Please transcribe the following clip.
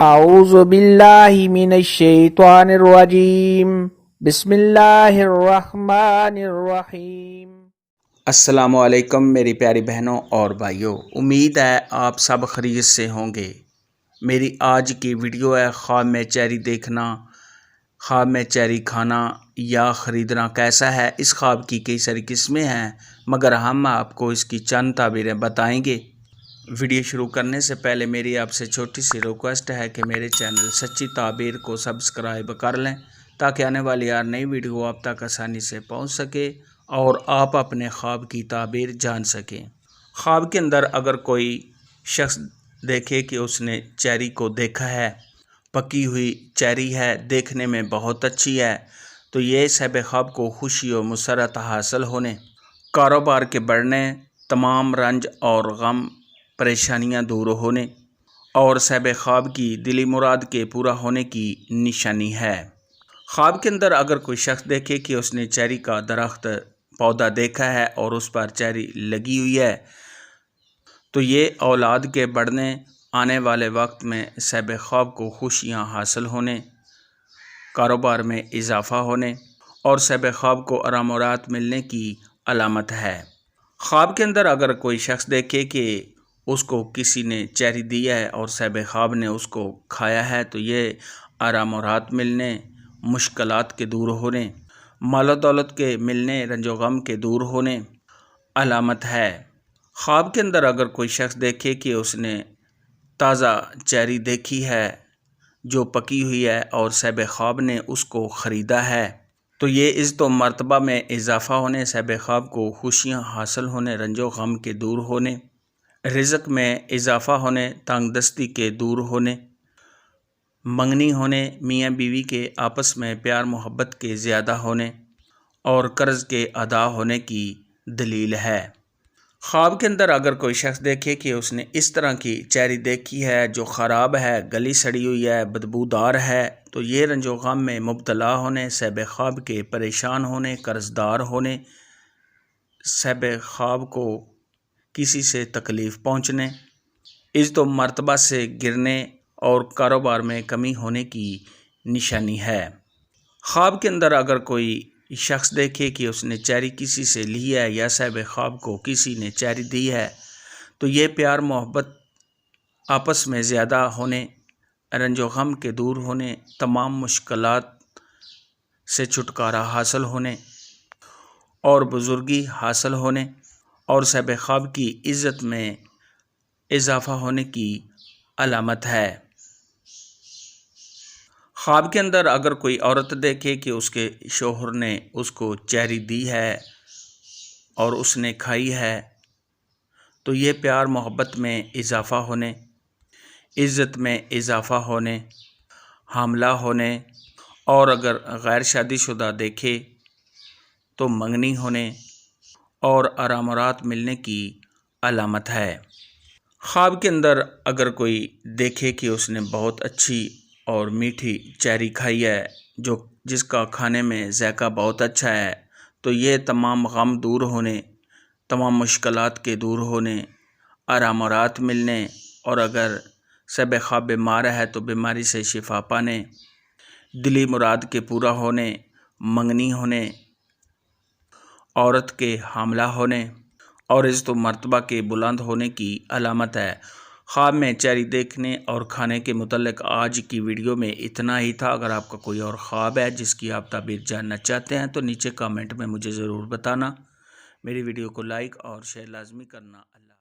अऊज़ु बिल्लाहि मिनश्शैतानिर्रजीम बिस्मिल्लाहिर्रहमानिर्रहीम। अस्सलामुअलैकुम मेरी प्यारी बहनों और भाइयों, उम्मीद है आप सब खैरियत से होंगे। मेरी आज की वीडियो है ख्वाब में चेरी देखना, ख्वाब में चेरी खाना या ख़रीदना कैसा है। इस ख्वाब की कई सारी किस्में हैं, मगर हम आपको इसकी चंद ताबीरें बताएंगे। वीडियो शुरू करने से पहले मेरी आपसे छोटी सी रिक्वेस्ट है कि मेरे चैनल सच्ची ताबीर को सब्सक्राइब कर लें, ताकि आने वाली हर नई वीडियो आप तक आसानी से पहुंच सके और आप अपने ख्वाब की ताबीर जान सकें। ख्वाब के अंदर अगर कोई शख्स देखे कि उसने चेरी को देखा है, पकी हुई चेरी है, देखने में बहुत अच्छी है, तो ये साहिब ख्वाब को खुशी और मुसरत हासिल होने, कारोबार के बढ़ने, तमाम रंज और गम परेशानियां दूर होने और साहिब ख्वाब की दिली मुराद के पूरा होने की निशानी है। ख्वाब के अंदर अगर कोई शख्स देखे कि उसने चेरी का दरख्त पौधा देखा है और उस पर चेरी लगी हुई है, तो ये औलाद के बढ़ने, आने वाले वक्त में साहिब ख्वाब को खुशियाँ हासिल होने, कारोबार में इजाफ़ा होने और साहिब ख्वाब को आराम और राहत मिलने की अलामत है। ख्वाब के अंदर अगर कोई शख्स देखे कि उसको किसी ने चेरी दिया है और साहिब ख्वाब ने उसको खाया है, तो ये आराम और राहत मिलने, मुश्किलात के दूर होने, मालो दौलत के मिलने, रंजो गम के दूर होने अलामत है। ख्वाब के अंदर अगर कोई शख्स देखे कि उसने ताज़ा चेरी देखी है जो पकी हुई है और साहिब ख्वाब ने उसको ख़रीदा है, तो ये इज़्ज़त व मर्तबा में इजाफ़ा होने, साहिब ख्वाब को खुशियाँ हासिल होने, रंजो गम के दूर होने, रिज़्क़ में इजाफ़ा होने, तंगदस्ती के दूर होने, मंगनी होने, मियाँ बीवी के आपस में प्यार मोहब्बत के ज़्यादा होने और कर्ज़ के अदा होने की दलील है। ख्वाब के अंदर अगर कोई शख्स देखे कि उसने इस तरह की चेरी देखी है जो ख़राब है, गली सड़ी हुई है, बदबूदार है, तो ये रंजो गम में मुब्तला होने, साहिब ख्वाब के परेशान होने, कर्ज़दार होने, साहिब ख्वाब को किसी से तकलीफ़ पहुँचने, इज़्ज़त व मर्तबा से गिरने और कारोबार में कमी होने की निशानी है। ख्वाब के अंदर अगर कोई शख्स देखे कि उसने चेरी किसी से ली है या साहिब ख्वाब को किसी ने चेरी दी है, तो ये प्यार मोहब्बत आपस में ज़्यादा होने, रंजो गम के दूर होने, तमाम मुश्किलात से छुटकारा हासिल होने और बुज़ुर्गी हासिल होने और साहिब ख्वाब की इज़्ज़त में इजाफ़ा होने की अलामत है। ख्वाब के अंदर अगर कोई औरत देखे कि उसके शोहर ने उसको चेरी दी है और उसने खाई है, तो ये प्यार मोहब्बत में इजाफ़ा होने, इज़्ज़त में इजाफ़ा होने, हामला होने और अगर गैर शादीशुदा देखे तो मंगनी होने और आराम और राहत मिलने की अलामत है। ख्वाब के अंदर अगर कोई देखे कि उसने बहुत अच्छी और मीठी चेरी खाई है जो जिसका खाने में ज़ायका बहुत अच्छा है, तो ये तमाम गम दूर होने, तमाम मुश्किलात के दूर होने, आराम और राहत मिलने और अगर साहिब ख्वाब बीमार है तो बीमारी से शिफा पाने, दिली मुराद के पूरा होने, मंगनी होने, औरत के हामला होने और इज़्ज़त व मर्तबा के बुलंद होने की अलामत है। ख्वाब में चेरी देखने और खाने के मुतल्लिक़ आज की वीडियो में इतना ही था। अगर आपका कोई और ख्वाब है जिसकी आप ताबीर जानना चाहते हैं तो नीचे कमेंट में मुझे ज़रूर बताना। मेरी वीडियो को लाइक और शेयर लाजमी करना।